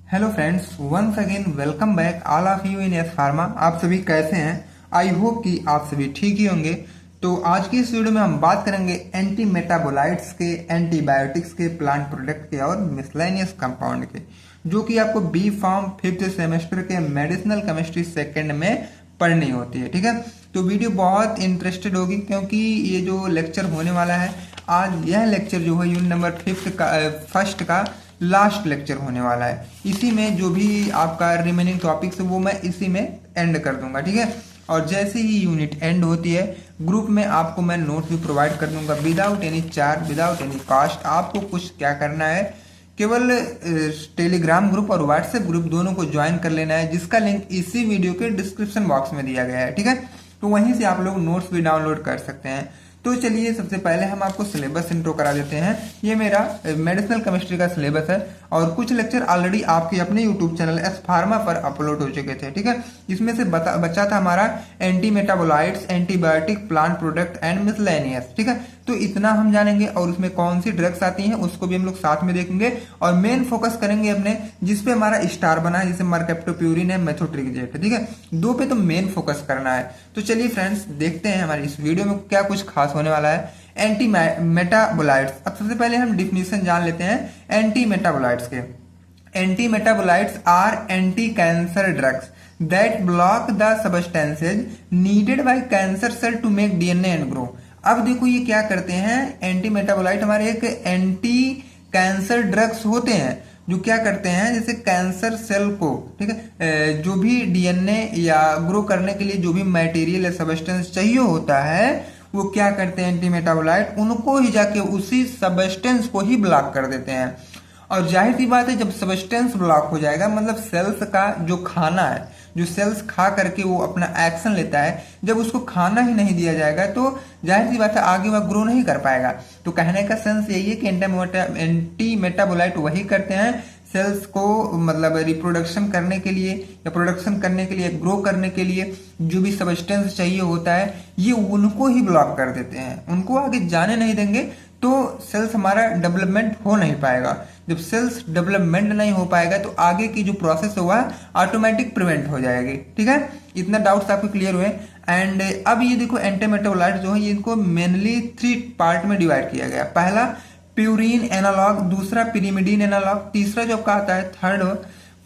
Hello friends, once again welcome back all of you in S pharma. आप सभी कैसे हैं? आई होप कि आप सभी ठीक ही होंगे। तो आज की इस वीडियो में हम बात करेंगे एंटी मेटाबोलाइट्स के, एंटीबायोटिक्स के, प्लांट प्रोडक्ट के और मिसलेनियस कंपाउंड के, जो कि आपको बी फार्म 5th सेमेस्टर के मेडिसिनल केमिस्ट्री सेकंड में पढ़नी होती है। ठीक है, तो वीडियो बहुत इंटरेस्टेड होगी क्योंकि ये जो लेक्चर होने वाला है आज, यह लेक्चर जो है यूनिट नंबर 5 का लास्ट लेक्चर होने वाला है। इसी में जो भी आपका रिमेनिंग टॉपिक्स है वो मैं इसी में एंड कर दूंगा। ठीक है, और जैसे ही यूनिट एंड होती है ग्रुप में आपको मैं नोट्स भी प्रोवाइड कर दूंगा without any charge, without any cost. आपको कुछ क्या करना है, केवल टेलीग्राम ग्रुप और व्हाट्सएप ग्रुप दोनों को ज्वाइन कर लेना है, जिसका लिंक इसी वीडियो के डिस्क्रिप्शन बॉक्स में दिया गया है। ठीक है, तो वहीं से आप लोग नोट्स भी डाउनलोड कर सकते हैं। तो चलिए सबसे पहले हम आपको सिलेबस इंट्रो करा देते हैं। ये मेरा मेडिसिनल केमिस्ट्री का सिलेबस है और कुछ लेक्चर ऑलरेडी आपके अपने यूट्यूब चैनल एस फार्मा पर अपलोड हो चुके थे। ठीक है, इसमें से बचा था हमारा anti metabolites, antibiotic, plant product and miscellaneous. ठीक है, तो इतना हम जानेंगे और उसमें कौन सी ड्रग्स आती हैं उसको भी हम लोग साथ में देखेंगे और मेन फोकस करेंगे अपने जिसपे हमारा स्टार बना है, जैसे मर्केप्टोप्यूरिन है, मेथोट्रेक्सेट है। ठीक है, दो पे तो मेन फोकस करना है। तो चलिए फ्रेंड्स, देखते हैं हमारी इस वीडियो में क्या कुछ खास होने वाला है। एंटी मेटाबोलाइट्स, अब सबसे पहले हम डिफिनेशन जान लेते हैं एंटी मेटाबोलाइट्स के। Anti metabolites are anti cancer drugs that block the substances needed by cancer cell to make DNA and grow. अब देखो ये क्या करते हैं, एंटी मेटाबोलाइट हमारे एक एंटी कैंसर ड्रग्स होते हैं जो क्या करते हैं, जैसे कैंसर सेल को, ठीक है, जो भी डीएनए या ग्रो करने के लिए जो भी मटेरियल या सब्सटेंस चाहिए होता है वो क्या करते हैं एंटी मेटाबोलाइट, उनको ही जाके उसी सब्सटेंस को ही ब्लॉक कर देते हैं। और जाहिर सी बात है, जब सब्सटेंस ब्लॉक हो जाएगा मतलब सेल्स का जो खाना है, जो सेल्स खा करके वो अपना एक्शन लेता है, जब उसको खाना ही नहीं दिया जाएगा तो जाहिर सी बात है आगे वह ग्रो नहीं कर पाएगा। तो कहने का सेंस यही है कि एंटी मेटाबोलाइट वही करते हैं सेल्स को, मतलब रिप्रोडक्शन करने के लिए या प्रोडक्शन करने के लिए, ग्रो करने के लिए जो भी सब्सटेंस चाहिए होता है ये उनको ही ब्लॉक कर देते हैं, उनको आगे जाने नहीं देंगे तो सेल्स हमारा डेवलपमेंट हो नहीं पाएगा। जब सेल्स डेवलपमेंट नहीं हो पाएगा तो आगे की जो प्रोसेस हुआ ऑटोमेटिक प्रिवेंट हो जाएगी। ठीक है, इतना डाउट्स आपको क्लियर हुए। एंड अब ये देखो एंटी मेटाबोलाइट जो है इनको मेनली 3 पार्ट में डिवाइड किया गया। पहला प्यूरिन एनालॉग, दूसरा पिरिमिडीन एनालॉग, तीसरा जो आपका आता है थर्ड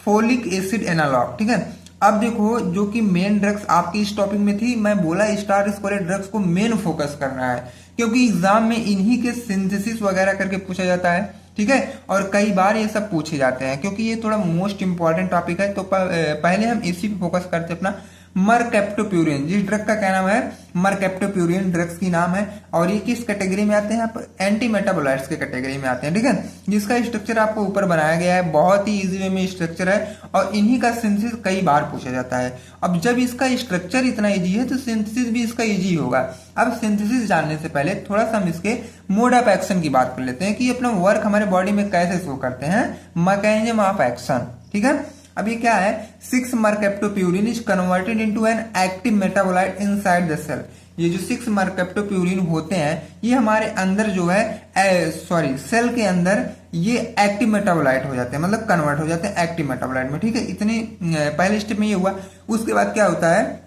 फोलिक एसिड एनालॉग। ठीक है, अब देखो जो कि मेन ड्रग्स आपकी इस टॉपिक में थी, मैं बोला स्टार स्कोरेड ड्रग्स को मेन फोकस करना है क्योंकि एग्जाम में इन्हीं के सिंथेसिस वगैरह करके पूछा जाता है। ठीक है, और कई बार ये सब पूछे जाते हैं क्योंकि ये थोड़ा मोस्ट इंपॉर्टेंट टॉपिक है। तो पहले हम इसी पे फोकस करते हैं अपना। मर्केप्टोप्यूरिन, जिस ड्रग का क्या नाम है, मर्केप्टोप्यूरिन ड्रग्स की नाम है और ये किस कैटेगरी में आते हैं, आप एंटी मेटाबोलाइट्स के कैटेगरी में आते हैं। ठीक है, जिसका स्ट्रक्चर आपको ऊपर बनाया गया है, बहुत ही इजी वे में स्ट्रक्चर है और इन्हीं का सिंथेसिस कई बार पूछा जाता है। अब जब इसका स्ट्रक्चर इतना इजी है तो सिंथेसिस भी इसका इजी होगा। अब सिंथेसिस जानने से पहले थोड़ा सा हम इसके मोड ऑफ एक्शन की बात कर लेते हैं कि अपना वर्क हमारे बॉडी में कैसे शो करते हैं, मैकेनिज्म ऑफ एक्शन। ठीक है, अब ये क्या है, 6 mercaptopurine is converted into an active metabolite inside the cell. ये जो 6 मर्केप्टोप्यूरिन होते हैं ये हमारे अंदर जो है सेल के अंदर ये एक्टिव मेटाबोलाइट हो जाते हैं, मतलब कन्वर्ट हो जाते हैं एक्टिव मेटाबोलाइट में। ठीक है, इतनी पहले स्टेप में ये हुआ। उसके बाद क्या होता है,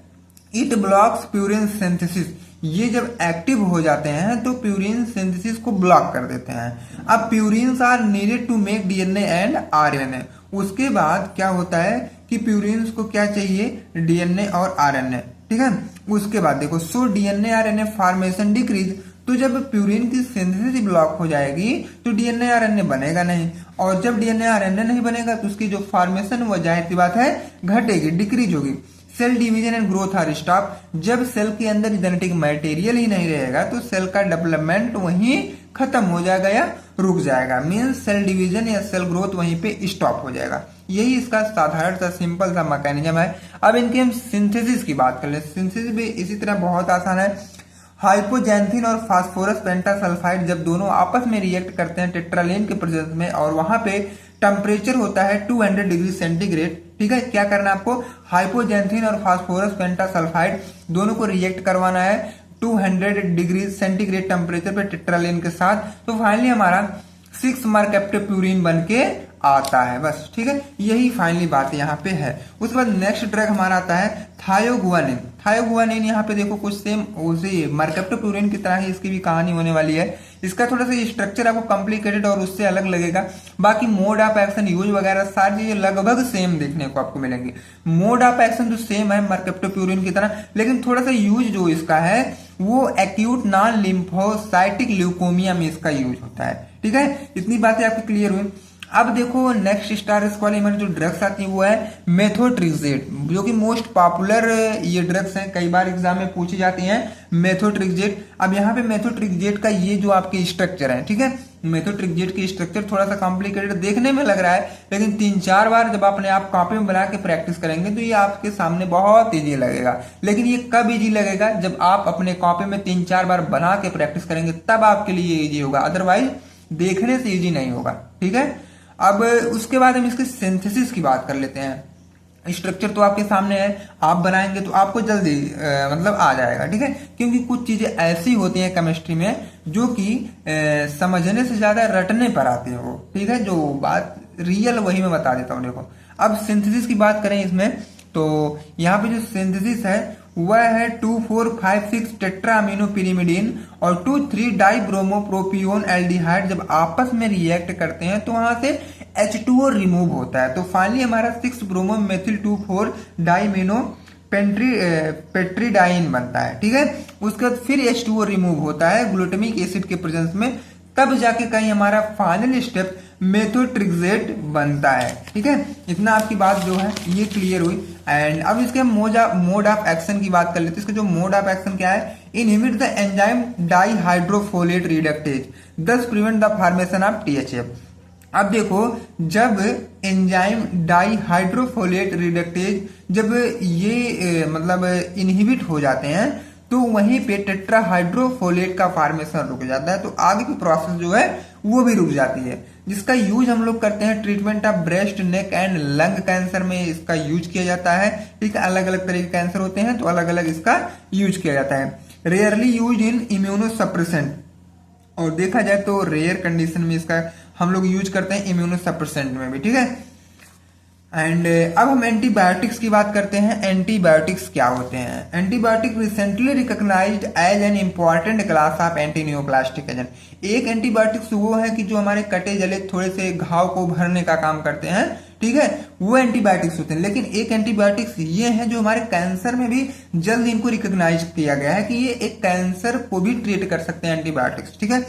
इट ब्लॉक्स प्यूरिन सिंथेसिस। ये जब एक्टिव हो जाते हैं तो प्यूरिन सिंथेसिस को ब्लॉक कर देते हैं। अब purines are needed to make DNA and RNA. उसके बाद क्या होता है कि प्यूरिन्स को क्या चाहिए, डीएनए और आरएनए। ठीक है, उसके बाद देखो so DNA RNA formation decrease. तो जब प्यूरिन की सिंथेसिस ब्लॉक हो जाएगी तो डीएनए आरएनए बनेगा नहीं, और जब डीएनए आरएनए नहीं बनेगा तो उसकी जो फॉर्मेशन वो जाहिर सी बात है घटेगी, डिक्रीज होगी। Cell division and growth are stop. जब सेल के अंदर जेनेटिक मटेरियल ही नहीं रहेगा तो सेल का डेवलपमेंट वहीं खत्म हो जाएगा या रुक जाएगा, मीन्स सेल डिवीजन या सेल ग्रोथ वहीं पे स्टॉप हो जाएगा। यही इसका साधारण सा सिंपल सा मैकेनिज्म है। अब इनके हम सिंथेसिस की बात कर ले। सिंथेसिस भी इसी तरह बहुत आसान है। हाइपोजैंथिन और फास्फोरस पेंटासल्फाइड जब दोनों आपस में रिएक्ट करते हैं टेट्रालेन के प्रेजेंस में और वहां पे टेम्परेचर होता है 200 डिग्री सेंटीग्रेड। ठीक है, क्या करना है आपको, हाइपोजैंथिन और फास्फोरस पेंटासल्फाइड दोनों को रिएक्ट करवाना है 200 डिग्री सेंटीग्रेड टेम्परेचर पे टेट्रालेन के साथ। तो फाइनली हमारा 6 मर्केप्टोप्यूरिन बन के आता है। बस ठीक है, यही फाइनली बात यहाँ पे है। उसके बाद नेक्स्ट ड्रग हमारा आता है थायोगुआनिन। थायोगुआनिन यहाँ पे देखो कुछ सेम उसी मरकेप्टोप्यूरिन की तरह ही इसकी भी कहानी होने वाली है। इसका थोड़ा सा स्ट्रक्चर आपको कॉम्प्लिकेटेड और उससे अलग लगेगा, बाकी मोड ऑफ एक्शन, यूज वगैरह सारी चीजें लगभग सेम देखने को आपको मिलेंगी। मोड ऑफ एक्शन जो सेम है मरकेप्टोप्यूरिन की तरह, लेकिन थोड़ा सा यूज जो इसका है वो एक्यूट नॉन लिम्फोसाइटिक ल्यूकोमिया में इसका यूज होता है। ठीक है, इतनी बातें आपकी क्लियर हुई। अब देखो नेक्स्ट स्टार रिस्क वाले हमारे जो ड्रग्स आती है वो है मेथोट्रिक्सेट, जो कि मोस्ट पॉपुलर ये ड्रग्स हैं, कई बार एग्जाम में पूछी जाती हैं मेथोट्रिक्सेट। अब यहाँ पे मेथोट्रिक्सेट का ये जो आपके स्ट्रक्चर है, ठीक है, मेथोट्रिक्सेट की स्ट्रक्चर थोड़ा सा कॉम्प्लिकेटेड देखने में लग रहा है, लेकिन 3-4 बार जब अपने आप कॉपी में बना के प्रैक्टिस करेंगे तो ये आपके सामने बहुत इजी लगेगा। लेकिन ये कब इजी लगेगा? जब आप अपने कॉपी में 3-4 बार बना के प्रैक्टिस करेंगे, तब आपके लिए इजी होगा, अदरवाइज देखने से इजी नहीं होगा। ठीक है, अब उसके बाद हम इसके सिंथेसिस की बात कर लेते हैं। स्ट्रक्चर तो आपके सामने है, आप बनाएंगे तो आपको जल्दी मतलब आ जाएगा। ठीक है, क्योंकि कुछ चीजें ऐसी होती हैं केमिस्ट्री में जो कि समझने से ज्यादा रटने पर आती है वो। ठीक है, जो बात रियल वही मैं बता देता हूँ। देखो अब सिंथेसिस की बात करें इसमें, तो यहाँ पे जो सिंथेसिस है वह है 2,4,5,6 टेट्रा अमीनो पिरिमिडीन और 2,3 डाइब्रोमोप्रोपियोन एल्डिहाइड जब आपस में रिएक्ट करते हैं तो वहां से H2O रिमूव होता है, तो फाइनली हमारा 6 ब्रोमो मेथिल 2,4 डाइमिनो पेट्रीडाइन बनता है। ठीक है, उसके बाद फिर H2O रिमूव होता है ग्लूटामिक एसिड के प्रेजेंस में, तब जाके कहीं हमारा फाइनल स्टेप मेथोट्रिक्सेट बनता है। ठीक है, इतना आपकी बात जो है ये क्लियर हुई। एंड अब इसके मोड ऑफ एक्शन की बात कर लेते हैं। इसका जो मोड ऑफ एक्शन क्या है? इनहिबिट द एंजाइम डाइहाइड्रोफोलेट रिडक्टेज, दस prevent the formation of THF। अब देखो जब एंजाइम डाइहाइड्रोफोलेट रिडक्टेज जब ये मतलब इनहिबिट हो जाते हैं तो वहीं पे टेट्राहाइड्रोफोलेट का फॉर्मेशन रुक जाता है, तो आगे की प्रोसेस जो है वो भी रुक जाती है, जिसका यूज हम लोग करते हैं treatment of breast, neck and lung cancer में इसका यूज किया जाता है। ठीक है, अलग अलग तरह के कैंसर होते हैं तो अलग अलग इसका यूज किया जाता है। रेयरली यूज इन इम्यूनोसप्रेसेंट, और देखा जाए तो रेयर कंडीशन में इसका हम लोग यूज करते हैं इम्यूनोसप्रेसेंट में भी। ठीक है, एंड अब हम एंटीबायोटिक्स की बात करते हैं। एंटीबायोटिक्स क्या होते हैं? Antibiotic recently recognised as an important class of anti neoplastic agent. एक एंटीबायोटिक्स वो है कि जो हमारे कटे जले थोड़े से घाव को भरने का काम करते हैं। ठीक है, वो एंटीबायोटिक्स होते हैं। लेकिन एक एंटीबायोटिक्स ये है जो हमारे कैंसर में भी जल्द इनको रिकॉग्नाइज किया गया है कि ये एक कैंसर को भी ट्रीट कर सकते हैं एंटीबायोटिक्स। ठीक है,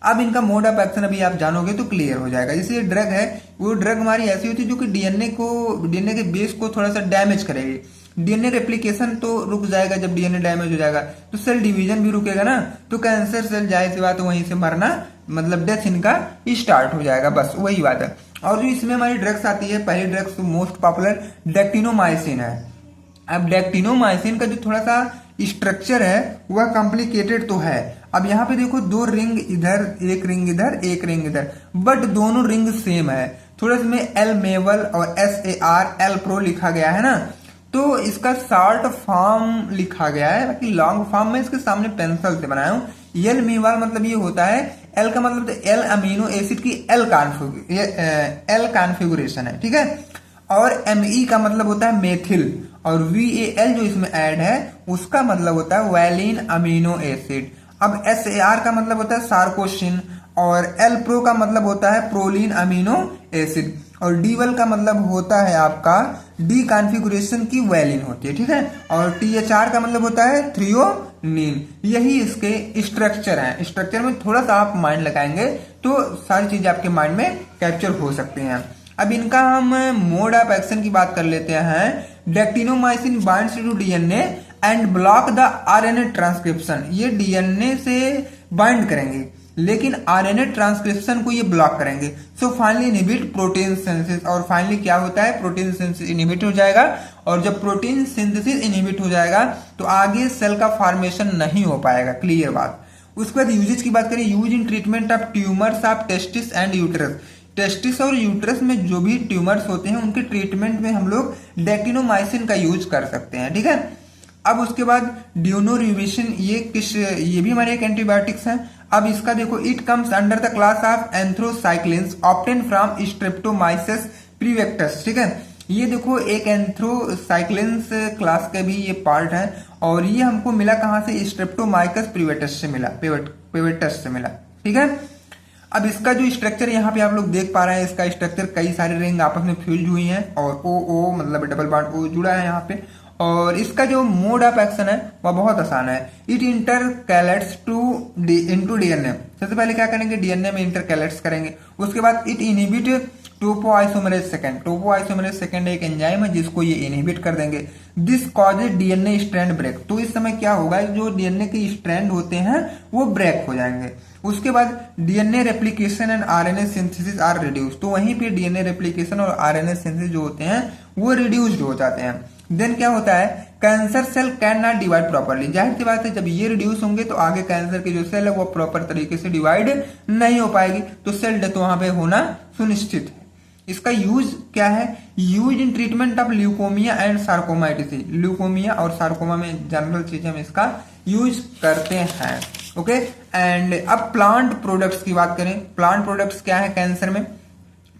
अब इनका मोड ऑफ एक्शन अभी आप जानोगे तो क्लियर हो जाएगा। जैसे ये ड्रग है, वो ड्रग हमारी ऐसी होती है जो कि डीएनए के बेस को थोड़ा सा डैमेज करेगी। डीएनए रेप्लिकेशन तो रुक जाएगा, जब डीएनए डैमेज हो जाएगा तो सेल डिवीजन भी रुकेगा ना, तो कैंसर सेल जाहिर सी बात है वहीं से मरना, मतलब डेथ इनका स्टार्ट हो जाएगा। बस वही बात है। और जो इसमें हमारी ड्रग्स आती है, पहली ड्रग्स मोस्ट पॉपुलर डेक्टिनोमाइसिन है। अब डेक्टिनोमाइसिन का जो थोड़ा सा स्ट्रक्चर है वह कॉम्प्लिकेटेड तो है। अब यहाँ पे देखो 2 रिंग इधर, एक रिंग इधर, एक रिंग इधर, बट दोनों रिंग सेम है। थोड़ा इसमें एल मेवल और SAR एल प्रो लिखा गया है ना, तो इसका शॉर्ट फॉर्म लिखा गया है, बाकी लॉन्ग फॉर्म में इसके सामने पेंसिल से बनाया हूँ। एल मेवल मतलब ये होता है, एल का मतलब एल अमीनो एसिड की एल कॉन्फ़िगरेशन है। ठीक है, और ME का मतलब होता है मेथिल, और VAL जो इसमें ऐड है उसका मतलब होता है वैलिन अमीनो एसिड। अब SAR का मतलब होता है सार्कोसिन, और एल प्रो का मतलब होता है प्रोलिन अमीनो एसिड, और डीवल का मतलब होता है आपका डी कॉन्फ़िगरेशन की वैलिन होती है। ठीक है, और THR का मतलब होता है थ्रियोनिन। यही इसके स्ट्रक्चर है। स्ट्रक्चर में थोड़ा सा आप माइंड लगाएंगे तो सारी चीजें आपके माइंड में कैप्चर हो सकती हैं। अब इनका हम मोड ऑफ एक्शन की बात कर लेते हैं। Dactinomycin binds to DNA and block the RNA transcription. ये डीएनए से बाइंड करेंगे लेकिन आरएनए ट्रांसक्रिप्शन को ये ब्लॉक करेंगे। So finally inhibit protein synthesis, और फाइनली क्या होता है, प्रोटीन सिंथेसिस इनहिबिट हो जाएगा, और जब प्रोटीन सिंथेसिस इनहिबिट हो जाएगा तो आगे सेल का फॉर्मेशन नहीं हो पाएगा। क्लियर बात। उसके बाद यूजेज की बात करें, use in treatment of tumours of testis and uterus. Testis और यूट्रस में जो भी ट्यूमर्स होते हैं उनके ट्रीटमेंट में हम लोग डेक्टिनोमाइसिन का यूज कर सकते हैं। ठीक है, अब उसके बाद ड्यूनोरिबिशन, ये भी हमारे एक एंटीबायोटिक्स है। अब इसका देखो, it comes under the class of anthracyclines obtain from streptomyces peucetius. ठीक है, ये देखो एक एंथ्रोसाइक्लिन्स क्लास के भी ये पार्ट है, और ये हमको मिला कहां से, स्ट्रेप्टोमाइकस प्रीवेक्टस से मिला, प्रीवेक्टस से मिला। ठीक है, अब इसका जो स्ट्रक्चर यहाँ पे आप लोग देख पा रहे हैं, इसका स्ट्रक्चर कई सारे रिंग आपस में फ्यूज हुई हैं, और ओ मतलब डबल बॉन्ड ओ जुड़ा है यहाँ पे। और इसका जो मोड ऑफ एक्शन है वह बहुत आसान है। It intercalates into DNA. सबसे पहले क्या करेंगे, डीएनए में इंटरकैलेट्स करेंगे। उसके बाद it inhibit topoisomerase second. Topoisomerase second एक एंजाइम है जिसको ये इनहिबिट कर देंगे। This causes DNA strand break. तो इस समय क्या होगा, जो डीएनए के स्ट्रैंड होते हैं वो ब्रेक हो जाएंगे। उसके बाद DNA replication and RNA synthesis are reduce. तो वहीं पे डीएनए रेप्लिकेशन और आरएनए सिंथेसिस जो होते हैं वो रिड्यूस्ड हो जाते हैं। देन क्या होता है, cancer cell can not divide properly. जाहिर सी बात है, जब ये रिड्यूस होंगे तो आगे कैंसर की जो सेल है वो प्रॉपर तरीके से डिवाइड नहीं हो पाएगी, तो सेल डेथ वहां पे होना सुनिश्चित है। इसका यूज क्या है, use in treatment of leukaemia and sarcomatitis. Leukaemia और सार्कोमा में जनरल चीज हम इसका यूज करते हैं। ओके, एंड अब प्लांट प्रोडक्ट्स की बात करें। प्लांट प्रोडक्ट्स क्या है कैंसर में,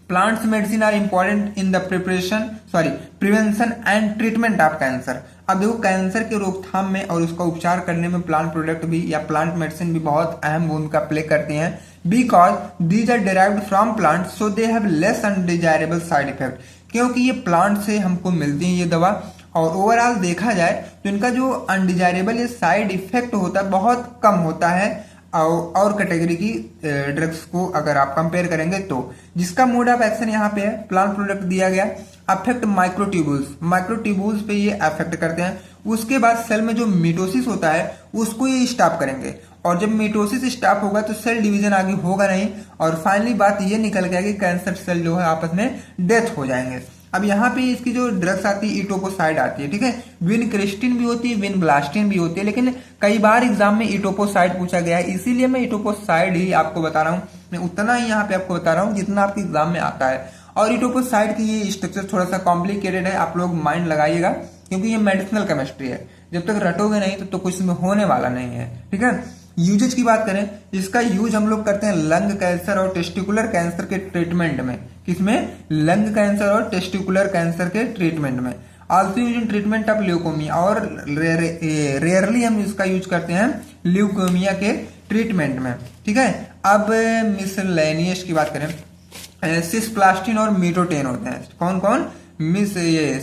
plants medicine are important in the prevention and treatment of cancer. अब देखो, कैंसर के रोकथाम में और उसका उपचार करने में प्लांट प्रोडक्ट भी या प्लांट मेडिसिन भी बहुत अहम भूमिका प्ले करते हैं, because these are derived from plant so they have less undesirable side effect. क्योंकि ये प्लांट से हमको मिलती है ये दवा, और ओवरऑल देखा जाए तो इनका जो अनडिजायरेबल ये साइड इफेक्ट होता है बहुत कम होता है और कैटेगरी की ड्रग्स को अगर आप कंपेयर करेंगे तो। जिसका मोड ऑफ एक्शन यहाँ पे है, प्लांट प्रोडक्ट दिया गया, अफेक्ट माइक्रोट्यूबुल्स। माइक्रोट्यूबुल्स पे ये अफेक्ट करते हैं। उसके बाद सेल में जो मिटोसिस होता है उसको ये स्टॉप करेंगे, और जब मिटोसिस स्टॉप होगा तो सेल डिवीजन आगे होगा नहीं, और फाइनली बात ये निकल गया कि कैंसर सेल जो है आपस में डेथ हो जाएंगे। अब यहाँ पे इसकी जो ड्रग्स आती है, इटोपोसाइड आती है। ठीक है, विनक्रिस्टिन भी होती है, विनब्लास्टिन भी होती है, लेकिन कई बार एग्जाम में इटोपोसाइड पूछा गया है, इसीलिए मैं इटोपोसाइड ही आपको बता रहा हूँ। मैं उतना ही यहाँ पे आपको बता रहा हूँ जितना आपके एग्जाम में आता है। और इटोपोसाइड की ये स्ट्रक्चर थोड़ा सा कॉम्प्लिकेटेड है, आप लोग माइंड लगाइएगा, क्योंकि ये मेडिसिनल केमिस्ट्री है। जब तक रटोगे नहीं तो कुछ में होने वाला नहीं है। ठीक है, यूजेज की बात करें, इसका यूज हम लोग करते हैं लंग कैंसर और टेस्टिकुलर कैंसर के ट्रीटमेंट में। किसमें, लंग कैंसर और टेस्टिकुलर कैंसर के ट्रीटमेंट में। Also use in treatment of leukaemia, और रेयरली हम इसका यूज करते हैं ल्यूकोमिया के ट्रीटमेंट में। ठीक है, अब मिसलेनियस की बात करें, सिस्प्लास्टिन और मीटोटेन होते हैं। कौन कौन,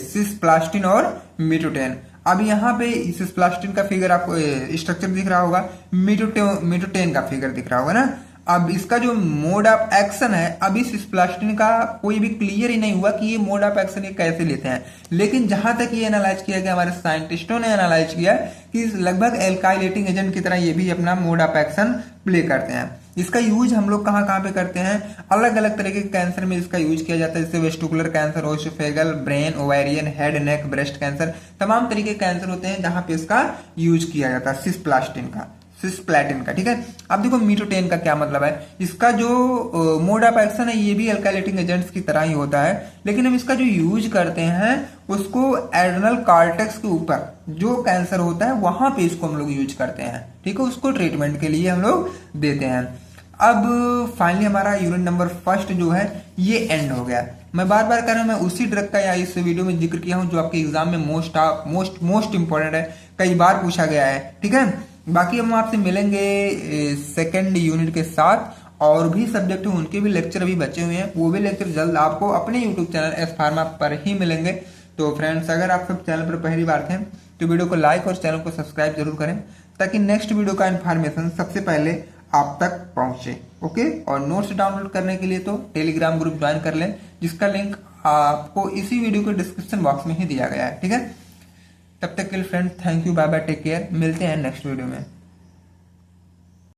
सिस्प्लास्टिन और मीटोटेन। अब यहाँ पे सिस्प्लास्टिन का फिगर आपको स्ट्रक्चर दिख रहा होगा, मीटोटेन का फिगर दिख रहा होगा ना। अब इसका जो मोड ऑफ एक्शन है, अभी सिस्प्लास्टिन का कोई भी क्लियर ही नहीं हुआ कि ये मोड ऑफ एक्शन ये कैसे लेते हैं, लेकिन जहां तक ये एनालाइज किया गया, हमारे साइंटिस्टों ने एनालाइज किया कि लगभग एल्काइलेटिंग एजेंट की तरह ये भी अपना मोड ऑफ एक्शन प्ले करते हैं। इसका यूज हम लोग कहाँ कहाँ पे करते हैं, अलग अलग तरह के कैंसर में इसका यूज किया जाता है, जैसे testicular cancer, oesophageal, brain, ovarian, head neck, breast cancer, तमाम तरीके के कैंसर होते हैं जहां पे इसका यूज किया जाता है सिस्प्लाटिन का। ठीक है, अब देखो मीटोटेन का क्या मतलब है। इसका जो मोड ऑफ एक्शन है ये भी अल्काइलेटिंग एजेंट्स की तरह ही होता है, लेकिन हम इसका जो यूज करते हैं उसको एड्रेनल कॉर्टेक्स के ऊपर जो कैंसर होता है वहां पे इसको हम लोग यूज करते हैं। ठीक है, उसको ट्रीटमेंट के लिए हम लोग देते हैं। अब फाइनली हमारा यूनिट नंबर फर्स्ट जो है ये एंड हो गया। मैं बार बार कह रहा हूं, मैं उसी ड्रग का या इस वीडियो में जिक्र किया हूं जो आपके एग्जाम में मोस्ट इंपॉर्टेंट है, कई बार पूछा गया है। ठीक है, बाकी हम आपसे मिलेंगे सेकेंड यूनिट के साथ, और भी सब्जेक्ट हैं उनके भी लेक्चर अभी बचे हुए हैं, वो भी लेक्चर जल्द आपको अपने यूट्यूब चैनल एस फार्मा पर ही मिलेंगे। तो फ्रेंड्स, अगर आप सब चैनल पर पहली बार थे तो वीडियो को लाइक और चैनल को सब्सक्राइब जरूर करें, ताकि नेक्स्ट वीडियो का इन्फॉर्मेशन सबसे पहले आप तक पहुंचे। ओके, और नोट्स डाउनलोड करने के लिए तो टेलीग्राम ग्रुप ज्वाइन कर लें, जिसका लिंक आपको इसी वीडियो के डिस्क्रिप्शन बॉक्स में ही दिया गया है। ठीक है, तब तक के लिए friends, thank you, bye bye, take care, मिलते हैं नेक्स्ट वीडियो में।